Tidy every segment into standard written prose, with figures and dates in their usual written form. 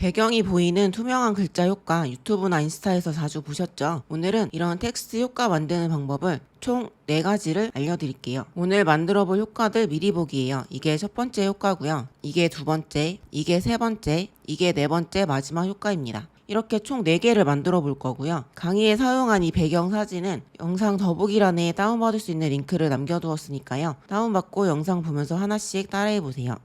배경이 보이는 투명한 글자 효과 유튜브나 인스타에서 자주 보셨죠? 오늘은 이런 텍스트 효과 만드는 방법을 총 4가지를 알려드릴게요. 오늘 만들어 볼 효과들 미리 보기예요. 이게 첫 번째 효과고요. 이게 두 번째, 이게 세 번째, 이게 네 번째 마지막 효과입니다. 이렇게 총 4개를 만들어 볼 거고요. 강의에 사용한 이 배경 사진은 영상 더보기란에 다운받을 수 있는 링크를 남겨두었으니까요. 다운받고 영상 보면서 하나씩 따라해 보세요.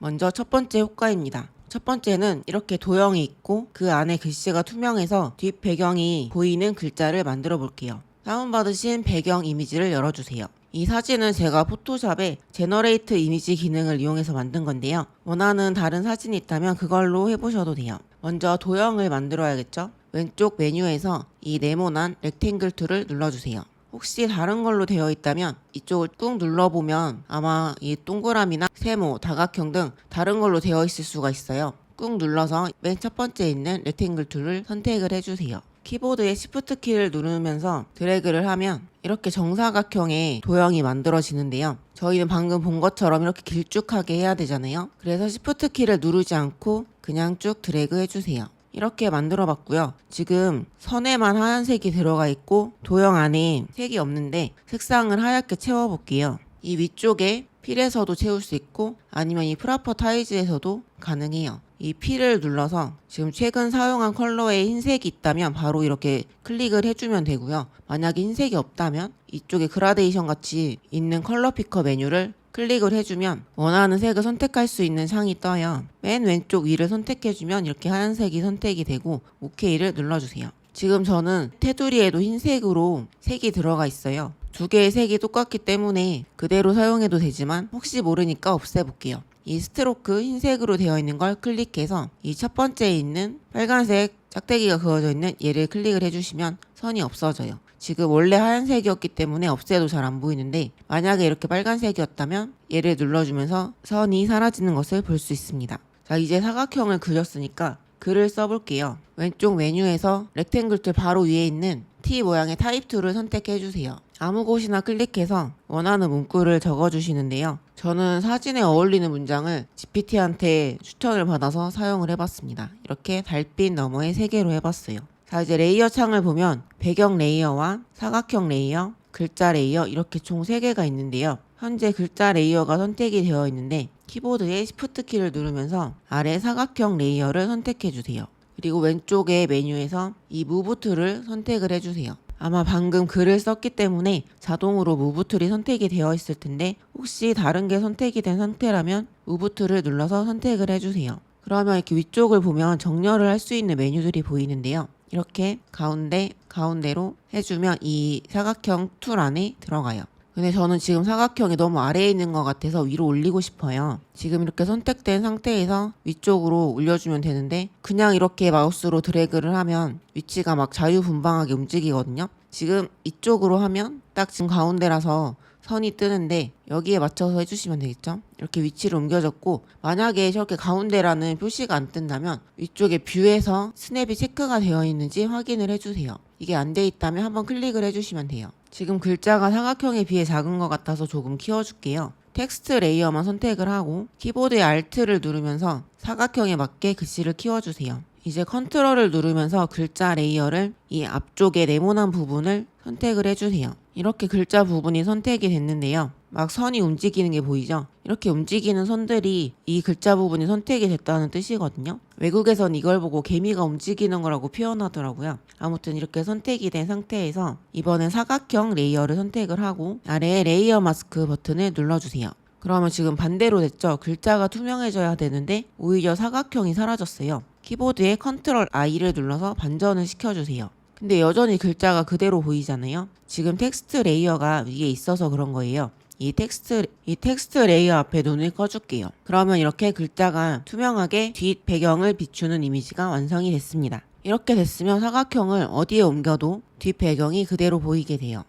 먼저 첫 번째 효과입니다. 첫 번째는 이렇게 도형이 있고 그 안에 글씨가 투명해서 뒷 배경이 보이는 글자를 만들어 볼게요. 다운받으신 배경 이미지를 열어주세요. 이 사진은 제가 포토샵에 제너레이트 이미지 기능을 이용해서 만든 건데요. 원하는 다른 사진이 있다면 그걸로 해보셔도 돼요. 먼저 도형을 만들어야겠죠? 왼쪽 메뉴에서 이 네모난 렉탱글 툴을 눌러주세요. 혹시 다른 걸로 되어 있다면 이쪽을 꾹 눌러보면 아마 이 동그라미나 세모, 다각형 등 다른 걸로 되어 있을 수가 있어요. 꾹 눌러서 맨 첫 번째 있는 렉탱글 툴을 선택을 해주세요. 키보드의 Shift 키를 누르면서 드래그를 하면 이렇게 정사각형의 도형이 만들어지는데요. 저희는 방금 본 것처럼 이렇게 길쭉하게 해야 되잖아요. 그래서 Shift 키를 누르지 않고 그냥 쭉 드래그 해주세요. 이렇게 만들어 봤고요. 지금 선에만 하얀색이 들어가 있고 도형 안에 색이 없는데 색상을 하얗게 채워 볼게요. 이 위쪽에 필에서도 채울 수 있고 아니면 이 프라퍼 타이즈에서도 가능해요. 이 필을 눌러서 지금 최근 사용한 컬러에 흰색이 있다면 바로 이렇게 클릭을 해주면 되고요. 만약에 흰색이 없다면 이쪽에 그라데이션 같이 있는 컬러 피커 메뉴를 클릭을 해주면 원하는 색을 선택할 수 있는 창이 떠요. 맨 왼쪽 위를 선택해주면 이렇게 하얀색이 선택이 되고 OK를 눌러주세요. 지금 저는 테두리에도 흰색으로 색이 들어가 있어요. 두 개의 색이 똑같기 때문에 그대로 사용해도 되지만 혹시 모르니까 없애볼게요. 이 스트로크 흰색으로 되어 있는 걸 클릭해서 이 첫 번째에 있는 빨간색 짝대기가 그어져 있는 얘를 클릭을 해주시면 선이 없어져요. 지금 원래 하얀색이었기 때문에 없애도 잘 안 보이는데 만약에 이렇게 빨간색이었다면 얘를 눌러주면서 선이 사라지는 것을 볼 수 있습니다. 자, 이제 사각형을 그렸으니까 글을 써볼게요. 왼쪽 메뉴에서 렉탱글 툴 바로 위에 있는 T 모양의 타입 툴을 선택해 주세요. 아무 곳이나 클릭해서 원하는 문구를 적어주시는데요. 저는 사진에 어울리는 문장을 GPT한테 추천을 받아서 사용을 해봤습니다. 이렇게 달빛 너머의 3개로 해봤어요. 자, 이제 레이어 창을 보면 배경 레이어와 사각형 레이어, 글자 레이어 이렇게 총 3개가 있는데요. 현재 글자 레이어가 선택이 되어 있는데 키보드의 Shift 키를 누르면서 아래 사각형 레이어를 선택해 주세요. 그리고 왼쪽의 메뉴에서 이 무브 툴을 선택을 해주세요. 아마 방금 글을 썼기 때문에 자동으로 무브 툴이 선택이 되어 있을 텐데 혹시 다른 게 선택이 된 상태라면 무브 툴을 눌러서 선택을 해주세요. 그러면 이렇게 위쪽을 보면 정렬을 할 수 있는 메뉴들이 보이는데요. 이렇게 가운데로 해주면 이 사각형 툴 안에 들어가요. 근데 저는 지금 사각형이 너무 아래에 있는 것 같아서 위로 올리고 싶어요. 지금 이렇게 선택된 상태에서 위쪽으로 올려주면 되는데 그냥 이렇게 마우스로 드래그를 하면 위치가 막 자유분방하게 움직이거든요. 지금 이쪽으로 하면 딱 지금 가운데라서 선이 뜨는데 여기에 맞춰서 해주시면 되겠죠. 이렇게 위치를 옮겨줬고 만약에 저렇게 가운데라는 표시가 안 뜬다면 위쪽에 뷰에서 스냅이 체크가 되어 있는지 확인을 해주세요. 이게 안 돼 있다면 한번 클릭을 해주시면 돼요. 지금 글자가 사각형에 비해 작은 것 같아서 조금 키워줄게요. 텍스트 레이어만 선택을 하고 키보드의 Alt를 누르면서 사각형에 맞게 글씨를 키워주세요. 이제 컨트롤을 누르면서 글자 레이어를 이 앞쪽의 네모난 부분을 선택을 해주세요. 이렇게 글자 부분이 선택이 됐는데요. 막 선이 움직이는 게 보이죠? 이렇게 움직이는 선들이 이 글자 부분이 선택이 됐다는 뜻이거든요. 외국에선 이걸 보고 개미가 움직이는 거라고 표현하더라고요. 아무튼 이렇게 선택이 된 상태에서 이번엔 사각형 레이어를 선택을 하고 아래에 레이어 마스크 버튼을 눌러주세요. 그러면 지금 반대로 됐죠? 글자가 투명해져야 되는데 오히려 사각형이 사라졌어요. 키보드에 컨트롤 I를 눌러서 반전을 시켜주세요. 근데 여전히 글자가 그대로 보이잖아요. 지금 텍스트 레이어가 위에 있어서 그런 거예요. 이 텍스트 레이어 앞에 눈을 꺼줄게요. 그러면 이렇게 글자가 투명하게 뒷 배경을 비추는 이미지가 완성이 됐습니다. 이렇게 됐으면 사각형을 어디에 옮겨도 뒷 배경이 그대로 보이게 돼요.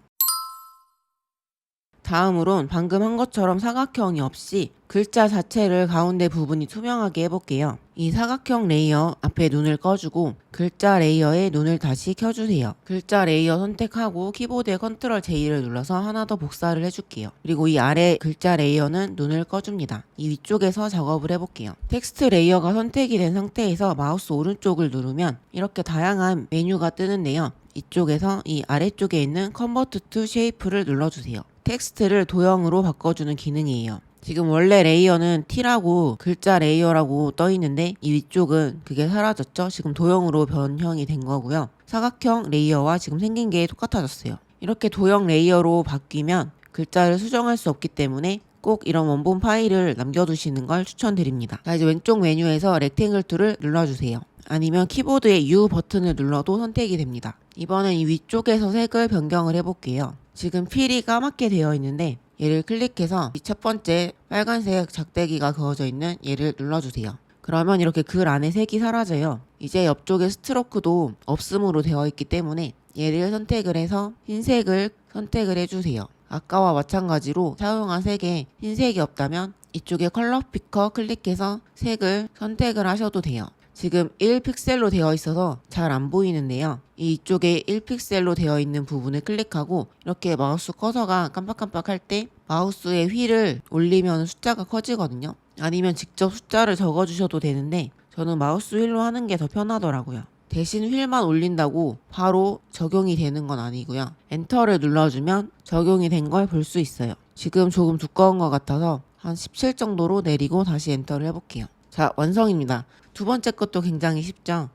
다음으론 방금 한 것처럼 사각형이 없이 글자 자체를 가운데 부분이 투명하게 해볼게요. 이 사각형 레이어 앞에 눈을 꺼주고 글자 레이어에 눈을 다시 켜주세요. 글자 레이어 선택하고 키보드에 컨트롤 J를 눌러서 하나 더 복사를 해줄게요. 그리고 이 아래 글자 레이어는 눈을 꺼줍니다. 이 위쪽에서 작업을 해볼게요. 텍스트 레이어가 선택이 된 상태에서 마우스 오른쪽을 누르면 이렇게 다양한 메뉴가 뜨는데요. 이쪽에서 이 아래쪽에 있는 Convert to Shape를 눌러주세요. 텍스트를 도형으로 바꿔주는 기능이에요. 지금 원래 레이어는 T라고 글자 레이어라고 떠 있는데 이 위쪽은 그게 사라졌죠. 지금 도형으로 변형이 된 거고요. 사각형 레이어와 지금 생긴 게 똑같아졌어요. 이렇게 도형 레이어로 바뀌면 글자를 수정할 수 없기 때문에 꼭 이런 원본 파일을 남겨두시는 걸 추천드립니다. 자, 이제 왼쪽 메뉴에서 렉탱글 툴을 눌러주세요. 아니면 키보드의 U 버튼을 눌러도 선택이 됩니다. 이번엔 이 위쪽에서 색을 변경을 해볼게요. 지금 필이 까맣게 되어 있는데 얘를 클릭해서 이 첫 번째 빨간색 작대기가 그어져 있는 얘를 눌러주세요. 그러면 이렇게 글 안에 색이 사라져요. 이제 옆쪽에 스트로크도 없음으로 되어 있기 때문에 얘를 선택을 해서 흰색을 선택을 해주세요. 아까와 마찬가지로 사용한 색에 흰색이 없다면 이쪽에 컬러 피커 클릭해서 색을 선택을 하셔도 돼요. 지금 1픽셀로 되어 있어서 잘 안 보이는데요. 이쪽에 1픽셀로 되어 있는 부분을 클릭하고 이렇게 마우스 커서가 깜빡깜빡할 때 마우스의 휠을 올리면 숫자가 커지거든요. 아니면 직접 숫자를 적어주셔도 되는데 저는 마우스 휠로 하는 게 더 편하더라고요. 대신 휠만 올린다고 바로 적용이 되는 건 아니고요. 엔터를 눌러주면 적용이 된 걸 볼 수 있어요. 지금 조금 두꺼운 것 같아서 한 17 정도로 내리고 다시 엔터를 해볼게요. 자, 완성입니다. 두 번째 것도 굉장히 쉽죠?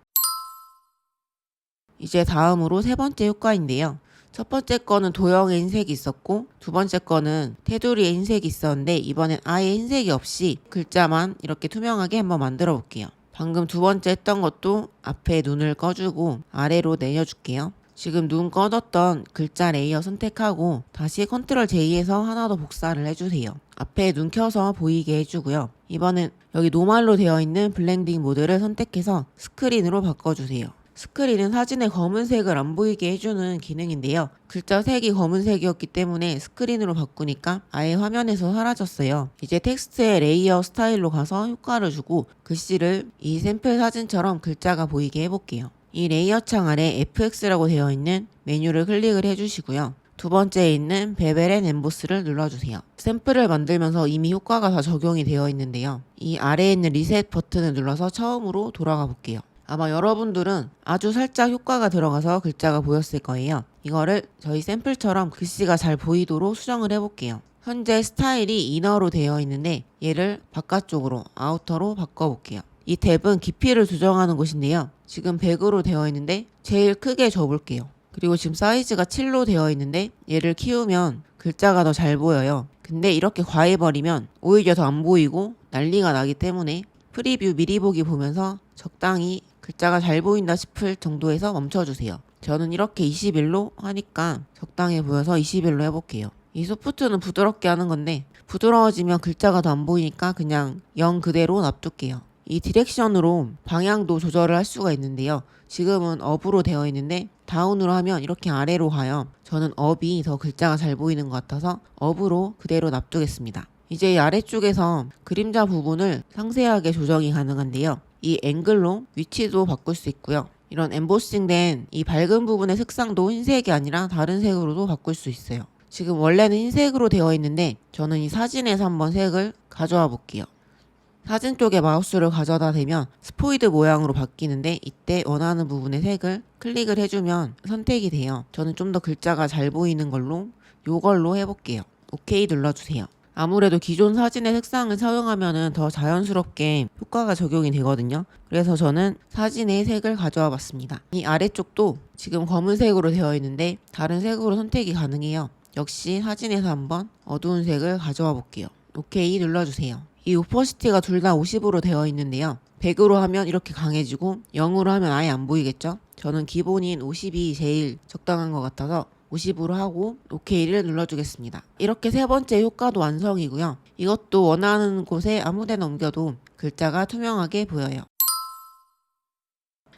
이제 다음으로 세 번째 효과인데요. 첫 번째 거는 도형에 흰색이 있었고 두 번째 거는 테두리에 흰색이 있었는데 이번엔 아예 흰색이 없이 글자만 이렇게 투명하게 한번 만들어 볼게요. 방금 두 번째 했던 것도 앞에 눈을 꺼주고 아래로 내려줄게요. 지금 눈 꺼뒀던 글자 레이어 선택하고 다시 컨트롤 J에서 하나 더 복사를 해주세요. 앞에 눈 켜서 보이게 해주고요. 이번엔 여기 노멀로 되어 있는 블렌딩 모드를 선택해서 스크린으로 바꿔주세요. 스크린은 사진의 검은색을 안 보이게 해주는 기능인데요. 글자 색이 검은색이었기 때문에 스크린으로 바꾸니까 아예 화면에서 사라졌어요. 이제 텍스트의 레이어 스타일로 가서 효과를 주고 글씨를 이 샘플 사진처럼 글자가 보이게 해볼게요. 이 레이어 창 아래 FX라고 되어 있는 메뉴를 클릭을 해주시고요. 두 번째에 있는 베벨 앤 엠보스를 눌러주세요. 샘플을 만들면서 이미 효과가 다 적용이 되어 있는데요. 이 아래에 있는 리셋 버튼을 눌러서 처음으로 돌아가 볼게요. 아마 여러분들은 아주 살짝 효과가 들어가서 글자가 보였을 거예요. 이거를 저희 샘플처럼 글씨가 잘 보이도록 수정을 해볼게요. 현재 스타일이 이너로 되어 있는데 얘를 바깥쪽으로 아우터로 바꿔볼게요. 이 탭은 깊이를 조정하는 곳인데요. 지금 100으로 되어 있는데 제일 크게 접을게요. 그리고 지금 사이즈가 7로 되어 있는데 얘를 키우면 글자가 더 잘 보여요. 근데 이렇게 과해버리면 오히려 더 안 보이고 난리가 나기 때문에 프리뷰 미리 보기 보면서 적당히 글자가 잘 보인다 싶을 정도에서 멈춰주세요. 저는 이렇게 21로 하니까 적당해 보여서 21로 해볼게요. 이 소프트는 부드럽게 하는 건데 부드러워지면 글자가 더 안 보이니까 그냥 0 그대로 놔둘게요. 이 디렉션으로 방향도 조절을 할 수가 있는데요. 지금은 업으로 되어 있는데 다운으로 하면 이렇게 아래로 가요. 저는 업이 더 글자가 잘 보이는 것 같아서 업으로 그대로 놔두겠습니다. 이제 이 아래쪽에서 그림자 부분을 상세하게 조정이 가능한데요. 이 앵글로 위치도 바꿀 수 있고요. 이런 엠보싱된 이 밝은 부분의 색상도 흰색이 아니라 다른 색으로도 바꿀 수 있어요. 지금 원래는 흰색으로 되어 있는데 저는 이 사진에서 한번 색을 가져와 볼게요. 사진 쪽에 마우스를 가져다 대면 스포이드 모양으로 바뀌는데 이때 원하는 부분의 색을 클릭을 해주면 선택이 돼요. 저는 좀 더 글자가 잘 보이는 걸로 이걸로 해볼게요. 오케이 눌러주세요. 아무래도 기존 사진의 색상을 사용하면 더 자연스럽게 효과가 적용이 되거든요. 그래서 저는 사진의 색을 가져와 봤습니다. 이 아래쪽도 지금 검은색으로 되어 있는데 다른 색으로 선택이 가능해요. 역시 사진에서 한번 어두운 색을 가져와 볼게요. 오케이 눌러주세요. 이 오퍼시티가 둘 다 50으로 되어 있는데요. 100으로 하면 이렇게 강해지고 0으로 하면 아예 안 보이겠죠? 저는 기본인 50이 제일 적당한 것 같아서 50으로 하고 OK를 눌러주겠습니다. 이렇게 세 번째 효과도 완성이고요. 이것도 원하는 곳에 아무데나 옮겨도 글자가 투명하게 보여요.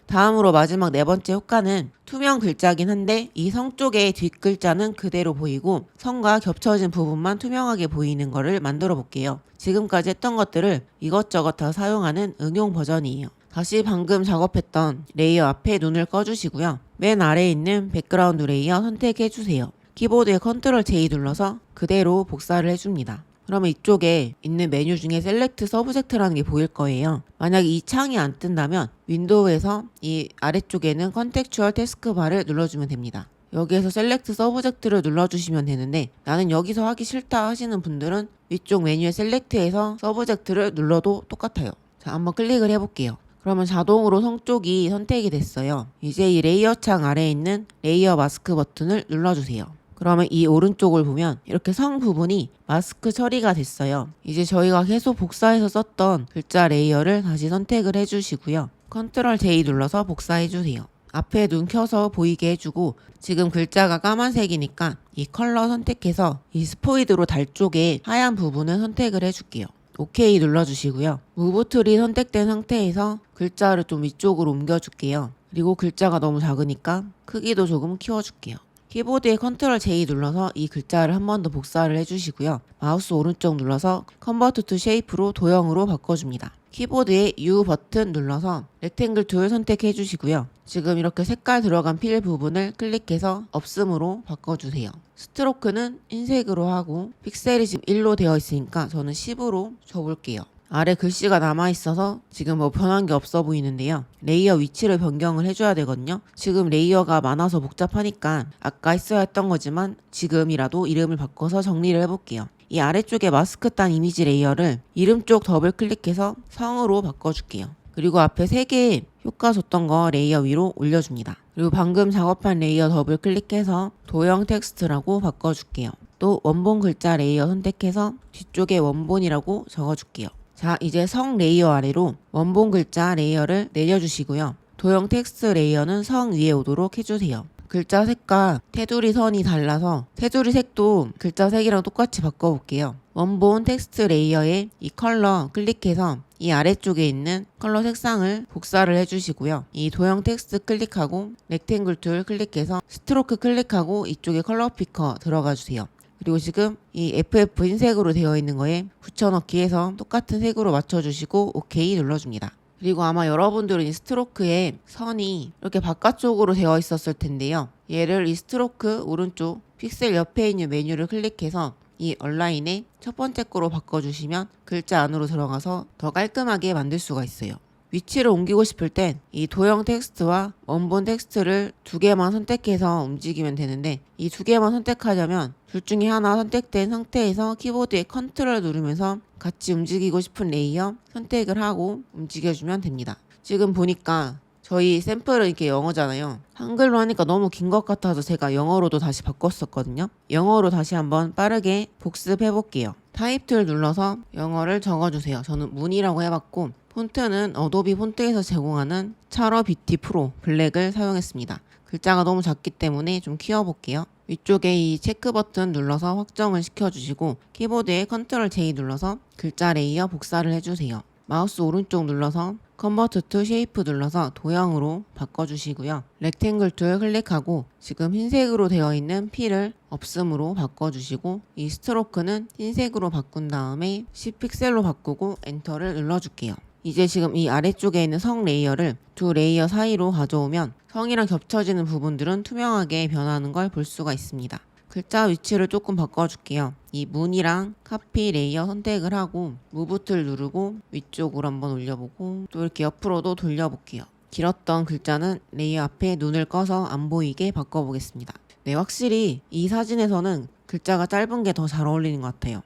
다음으로 마지막 네 번째 효과는 투명 글자긴 한데 이 성 쪽의 뒷글자는 그대로 보이고 성과 겹쳐진 부분만 투명하게 보이는 거를 만들어 볼게요. 지금까지 했던 것들을 이것저것 다 사용하는 응용 버전이에요. 다시 방금 작업했던 레이어 앞에 눈을 꺼주시고요. 맨 아래에 있는 백그라운드 레이어 선택해주세요. 키보드에 컨트롤 J 눌러서 그대로 복사를 해줍니다. 그러면 이쪽에 있는 메뉴 중에 셀렉트 서브젝트라는 게 보일 거예요. 만약에 이 창이 안 뜬다면 윈도우에서 이 아래쪽에는 컨텍추얼 태스크바를 눌러주면 됩니다. 여기에서 셀렉트 서브젝트를 눌러주시면 되는데 나는 여기서 하기 싫다 하시는 분들은 위쪽 메뉴에 셀렉트해서 서브젝트를 눌러도 똑같아요. 자, 한번 클릭을 해볼게요. 그러면 자동으로 성 쪽이 선택이 됐어요. 이제 이 레이어 창 아래에 있는 레이어 마스크 버튼을 눌러주세요. 그러면 이 오른쪽을 보면 이렇게 성 부분이 마스크 처리가 됐어요. 이제 저희가 계속 복사해서 썼던 글자 레이어를 다시 선택을 해주시고요. 컨트롤 J 눌러서 복사해주세요. 앞에 눈 켜서 보이게 해주고 지금 글자가 까만색이니까 이 컬러 선택해서 이 스포이드로 달 쪽에 하얀 부분을 선택을 해줄게요. OK 눌러주시고요. 무브 툴이 선택된 상태에서 글자를 좀 위쪽으로 옮겨줄게요. 그리고 글자가 너무 작으니까 크기도 조금 키워줄게요. 키보드에 컨트롤 J 눌러서 이 글자를 한 번 더 복사를 해주시고요. 마우스 오른쪽 눌러서 컨버트 투 쉐이프로 도형으로 바꿔줍니다. 키보드에 U 버튼 눌러서 렉탱글 툴 선택해 주시고요. 지금 이렇게 색깔 들어간 필 부분을 클릭해서 없음으로 바꿔주세요. 스트로크는 흰색으로 하고 픽셀이 지금 1로 되어 있으니까 저는 10으로 줘볼게요. 아래 글씨가 남아있어서 지금 뭐 변한 게 없어 보이는데요. 레이어 위치를 변경을 해줘야 되거든요. 지금 레이어가 많아서 복잡하니까 아까 했어야 했던 거지만 지금이라도 이름을 바꿔서 정리를 해볼게요. 이 아래쪽에 마스크 딴 이미지 레이어를 이름 쪽 더블 클릭해서 성으로 바꿔줄게요. 그리고 앞에 3개 효과 줬던 거 레이어 위로 올려줍니다. 그리고 방금 작업한 레이어 더블 클릭해서 도형 텍스트라고 바꿔줄게요. 또 원본 글자 레이어 선택해서 뒤쪽에 원본이라고 적어줄게요. 자, 이제 성 레이어 아래로 원본 글자 레이어를 내려주시고요. 도형 텍스트 레이어는 성 위에 오도록 해주세요. 글자 색과 테두리 선이 달라서 테두리 색도 글자 색이랑 똑같이 바꿔볼게요. 원본 텍스트 레이어에 이 컬러 클릭해서 이 아래쪽에 있는 컬러 색상을 복사를 해주시고요. 이 도형 텍스트 클릭하고 렉탱글 툴 클릭해서 스트로크 클릭하고 이쪽에 컬러 피커 들어가 주세요. 그리고 지금 이 FF 흰색으로 되어 있는 거에 붙여넣기 해서 똑같은 색으로 맞춰주시고 OK 눌러줍니다. 그리고 아마 여러분들은 이 스트로크에 선이 이렇게 바깥쪽으로 되어 있었을 텐데요. 얘를 이 스트로크 오른쪽 픽셀 옆에 있는 메뉴를 클릭해서 이 얼라인에 첫 번째 거로 바꿔주시면 글자 안으로 들어가서 더 깔끔하게 만들 수가 있어요. 위치를 옮기고 싶을 땐 이 도형 텍스트와 원본 텍스트를 2개만 선택해서 움직이면 되는데 이 2개만 선택하려면 둘 중에 하나 선택된 상태에서 키보드에 컨트롤 누르면서 같이 움직이고 싶은 레이어 선택을 하고 움직여주면 됩니다. 지금 보니까 저희 샘플은 이렇게 영어잖아요. 한글로 하니까 너무 긴 것 같아서 제가 영어로도 다시 바꿨었거든요. 영어로 다시 한번 빠르게 복습해 볼게요. 타입 툴 눌러서 영어를 적어주세요. 저는 문이라고 해봤고 폰트는 어도비 폰트에서 제공하는 차러 뷰티 프로 블랙을 사용했습니다. 글자가 너무 작기 때문에 좀 키워볼게요. 위쪽에 이 체크 버튼 눌러서 확정을 시켜주시고 키보드에 컨트롤 J 눌러서 글자 레이어 복사를 해주세요. 마우스 오른쪽 눌러서 컨버트 투 쉐이프 눌러서 도형으로 바꿔주시고요. 렉탱글 툴 클릭하고 지금 흰색으로 되어 있는 필을 없음으로 바꿔주시고 이 스트로크는 흰색으로 바꾼 다음에 10픽셀로 바꾸고 엔터를 눌러줄게요. 이제 지금 이 아래쪽에 있는 성 레이어를 두 레이어 사이로 가져오면 성이랑 겹쳐지는 부분들은 투명하게 변하는 걸 볼 수가 있습니다. 글자 위치를 조금 바꿔줄게요. 이 문이랑 카피 레이어 선택을 하고 무브 툴 누르고 위쪽으로 한번 올려보고 또 이렇게 옆으로도 돌려볼게요. 길었던 글자는 레이어 앞에 눈을 꺼서 안 보이게 바꿔보겠습니다. 네, 확실히 이 사진에서는 글자가 짧은 게 더 잘 어울리는 것 같아요.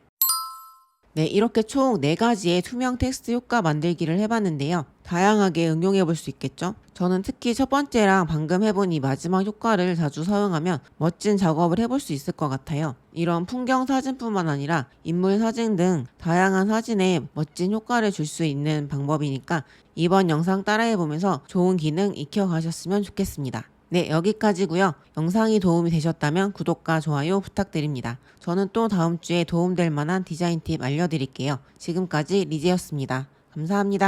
네, 이렇게 총 4가지의 투명 텍스트 효과 만들기를 해봤는데요. 다양하게 응용해 볼 수 있겠죠? 저는 특히 첫 번째랑 방금 해본 이 마지막 효과를 자주 사용하면 멋진 작업을 해볼 수 있을 것 같아요. 이런 풍경 사진뿐만 아니라 인물 사진 등 다양한 사진에 멋진 효과를 줄 수 있는 방법이니까 이번 영상 따라해보면서 좋은 기능 익혀가셨으면 좋겠습니다. 네, 여기까지고요. 영상이 도움이 되셨다면 구독과 좋아요 부탁드립니다. 저는 또 다음 주에 도움될 만한 디자인 팁 알려드릴게요. 지금까지 리제였습니다. 감사합니다.